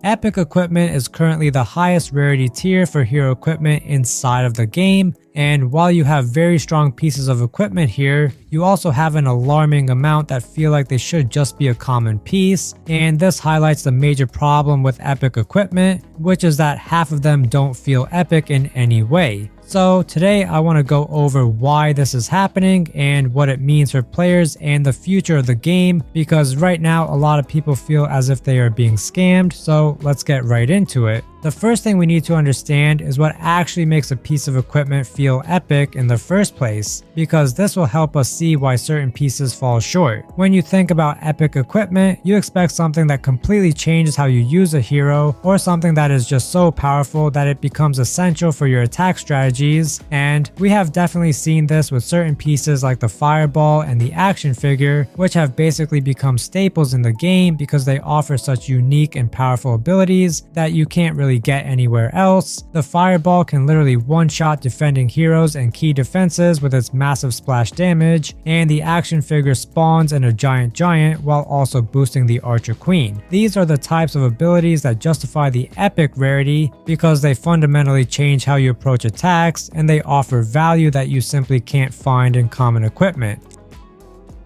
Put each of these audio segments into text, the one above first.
Epic equipment is currently the highest rarity tier for hero equipment inside of the game, and while you have very strong pieces of equipment here, you also have an alarming amount that feel like they should just be a common piece, and this highlights the major problem with epic equipment, which is that half of them don't feel epic in any way. So today I want to go over why this is happening and what it means for players and the future of the game, because right now a lot of people feel as if they are being scammed, so let's get right into it. The first thing we need to understand is what actually makes a piece of equipment feel epic in the first place, because this will help us see why certain pieces fall short. When you think about epic equipment, you expect something that completely changes how you use a hero, or something that is just so powerful that it becomes essential for your attack strategies, and we have definitely seen this with certain pieces like the fireball and the action figure, which have basically become staples in the game because they offer such unique and powerful abilities that you can't really get anywhere else. The fireball can literally one-shot defending heroes and key defenses with its massive splash damage, and the action figure spawns in a giant while also boosting the archer queen. These are the types of abilities that justify the epic rarity because they fundamentally change how you approach attacks, and they offer value that you simply can't find in common equipment.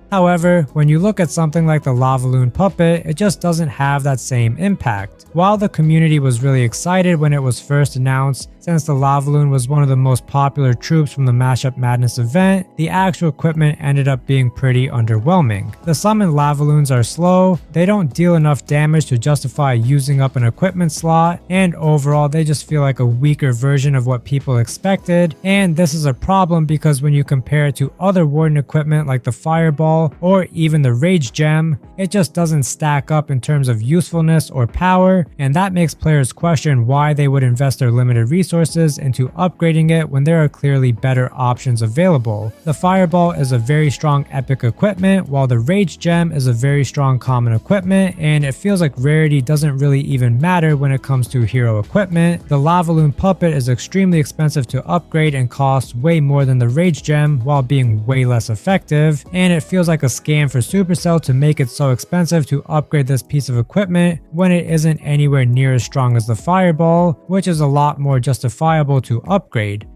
However, when you look at something like the Lavaloon puppet, it just doesn't have that same impact. While the community was really excited when it was first announced, since the Lavaloon was one of the most popular troops from the Mashup Madness event, the actual equipment ended up being pretty underwhelming. The summoned Lavaloons are slow, they don't deal enough damage to justify using up an equipment slot, and overall they just feel like a weaker version of what people expected, and this is a problem because when you compare it to other Warden equipment like the Fireball or even the Rage Gem, it just doesn't stack up in terms of usefulness or power, and that makes players question why they would invest their limited resources into upgrading it when there are clearly better options available. The Fireball is a very strong epic equipment, while the Rage Gem is a very strong common equipment, and it feels like rarity doesn't really even matter when it comes to hero equipment. The Lavaloon puppet is extremely expensive to upgrade and costs way more than the Rage Gem while being way less effective, and it feels like a scam for Supercell to make it so expensive to upgrade this piece of equipment when it isn't anywhere near as strong as the Fireball, which is a lot more justifiable to upgrade.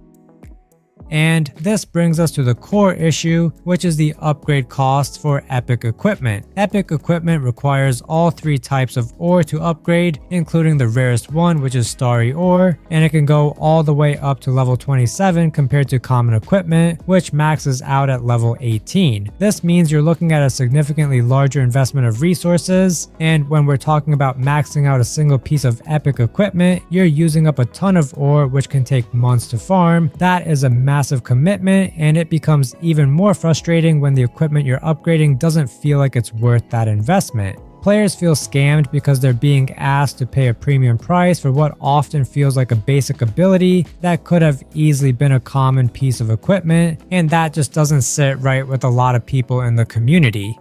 And this brings us to the core issue, which is the upgrade costs for epic equipment. Epic equipment requires all three types of ore to upgrade, including the rarest one, which is Starry Ore, and it can go all the way up to level 27 compared to common equipment, which maxes out at level 18. This means you're looking at a significantly larger investment of resources, and when we're talking about maxing out a single piece of epic equipment, you're using up a ton of ore, which can take months to farm. That is a massive commitment, and it becomes even more frustrating when the equipment you're upgrading doesn't feel like it's worth that investment. Players feel scammed because they're being asked to pay a premium price for what often feels like a basic ability that could have easily been a common piece of equipment, and that just doesn't sit right with a lot of people in the community.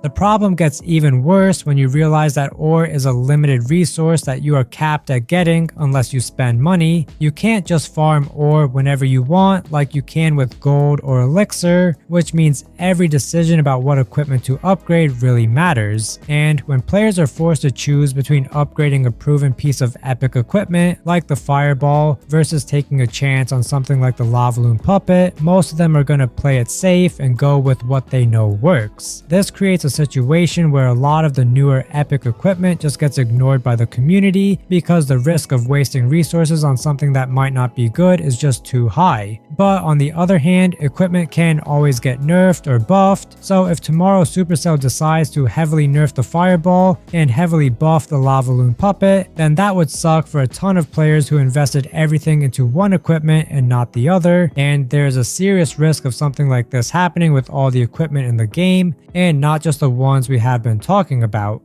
The problem gets even worse when you realize that ore is a limited resource that you are capped at getting unless you spend money. You can't just farm ore whenever you want like you can with gold or elixir, which means every decision about what equipment to upgrade really matters. And when players are forced to choose between upgrading a proven piece of epic equipment like the Fireball versus taking a chance on something like the Lavaloon puppet, most of them are going to play it safe and go with what they know works. This creates a situation where a lot of the newer epic equipment just gets ignored by the community because the risk of wasting resources on something that might not be good is just too high. But on the other hand, equipment can always get nerfed or buffed, so if tomorrow Supercell decides to heavily nerf the Fireball and heavily buff the Lavaloon puppet, then that would suck for a ton of players who invested everything into one equipment and not the other, and there's a serious risk of something like this happening with all the equipment in the game, and not just the ones we have been talking about.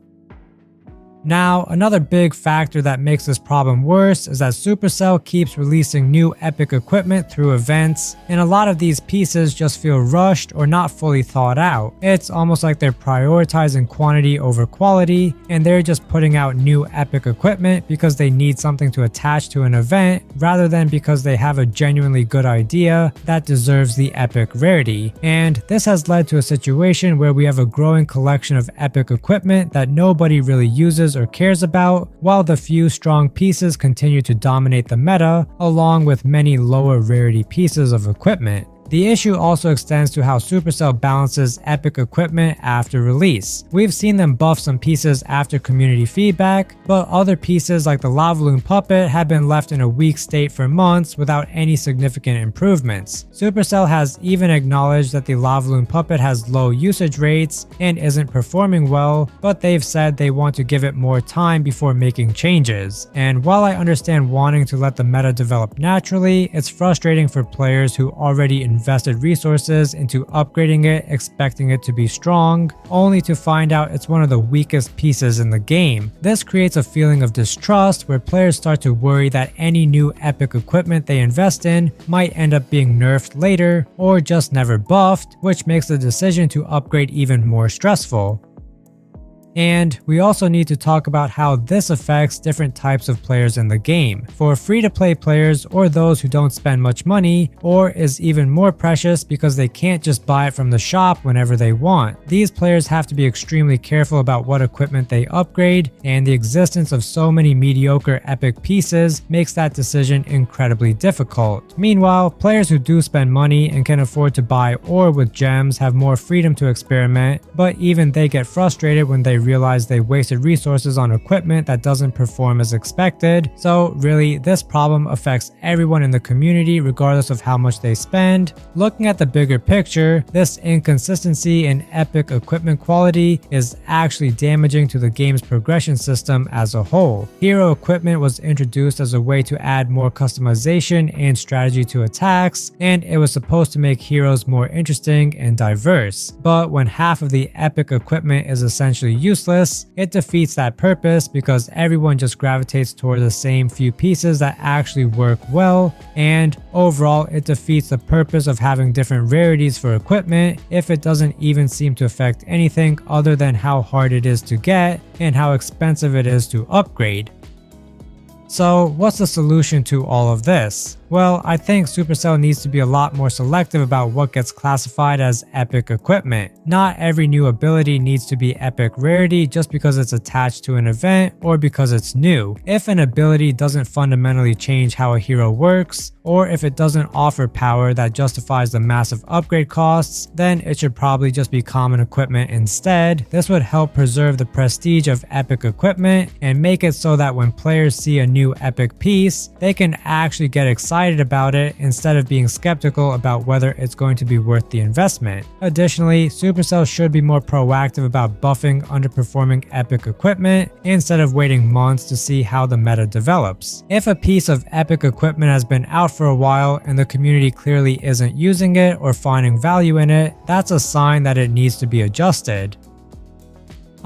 Now, another big factor that makes this problem worse is that Supercell keeps releasing new epic equipment through events, and a lot of these pieces just feel rushed or not fully thought out. It's almost like they're prioritizing quantity over quality, and they're just putting out new epic equipment because they need something to attach to an event, rather than because they have a genuinely good idea that deserves the epic rarity. And this has led to a situation where we have a growing collection of epic equipment that nobody really uses uses or cares about, while the few strong pieces continue to dominate the meta, along with many lower rarity pieces of equipment. The issue also extends to how Supercell balances epic equipment after release. We've seen them buff some pieces after community feedback, but other pieces like the Lavaloon puppet have been left in a weak state for months without any significant improvements. Supercell has even acknowledged that the Lavaloon puppet has low usage rates and isn't performing well, but they've said they want to give it more time before making changes. And while I understand wanting to let the meta develop naturally, it's frustrating for players who already invested resources into upgrading it, expecting it to be strong, only to find out it's one of the weakest pieces in the game. This creates a feeling of distrust where players start to worry that any new epic equipment they invest in might end up being nerfed later or just never buffed, which makes the decision to upgrade even more stressful. And we also need to talk about how this affects different types of players in the game. For free-to-play players or those who don't spend much money, or is even more precious because they can't just buy it from the shop whenever they want. These players have to be extremely careful about what equipment they upgrade, and the existence of so many mediocre epic pieces makes that decision incredibly difficult. Meanwhile, players who do spend money and can afford to buy ore with gems have more freedom to experiment, but even they get frustrated when they realize they wasted resources on equipment that doesn't perform as expected. So really, this problem affects everyone in the community regardless of how much they spend. Looking at the bigger picture, this inconsistency in epic equipment quality is actually damaging to the game's progression system as a whole. Hero equipment was introduced as a way to add more customization and strategy to attacks, and it was supposed to make heroes more interesting and diverse. But when half of the epic equipment is essentially useless, it defeats that purpose because everyone just gravitates toward the same few pieces that actually work well, and overall it defeats the purpose of having different rarities for equipment if it doesn't even seem to affect anything other than how hard it is to get and how expensive it is to upgrade. So what's the solution to all of this? Well, I think Supercell needs to be a lot more selective about what gets classified as epic equipment. Not every new ability needs to be epic rarity just because it's attached to an event or because it's new. If an ability doesn't fundamentally change how a hero works, or if it doesn't offer power that justifies the massive upgrade costs, then it should probably just be common equipment instead. This would help preserve the prestige of epic equipment and make it so that when players see a new epic piece, they can actually get excited about it instead of being skeptical about whether it's going to be worth the investment. Additionally, Supercell should be more proactive about buffing underperforming epic equipment instead of waiting months to see how the meta develops. If a piece of epic equipment has been out for a while and the community clearly isn't using it or finding value in it, that's a sign that it needs to be adjusted.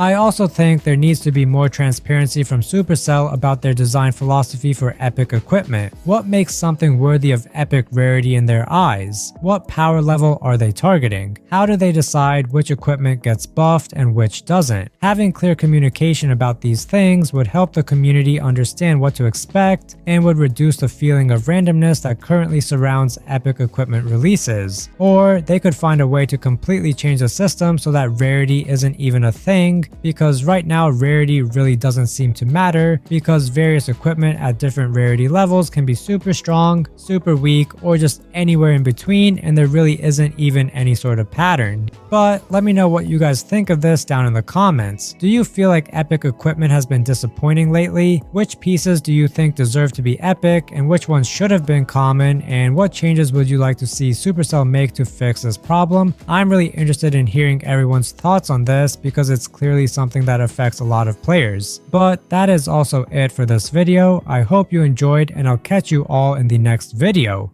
I also think there needs to be more transparency from Supercell about their design philosophy for epic equipment. What makes something worthy of epic rarity in their eyes? What power level are they targeting? How do they decide which equipment gets buffed and which doesn't? Having clear communication about these things would help the community understand what to expect and would reduce the feeling of randomness that currently surrounds epic equipment releases. Or they could find a way to completely change the system so that rarity isn't even a thing, because right now rarity really doesn't seem to matter because various equipment at different rarity levels can be super strong, super weak, or just anywhere in between, and there really isn't even any sort of pattern. But let me know what you guys think of this down in the comments. Do you feel like epic equipment has been disappointing lately? Which pieces do you think deserve to be epic and which ones should have been common, and what changes would you like to see Supercell make to fix this problem? I'm really interested in hearing everyone's thoughts on this because it's clearly something that affects a lot of players. But that is also it for this video. I hope you enjoyed, and I'll catch you all in the next video.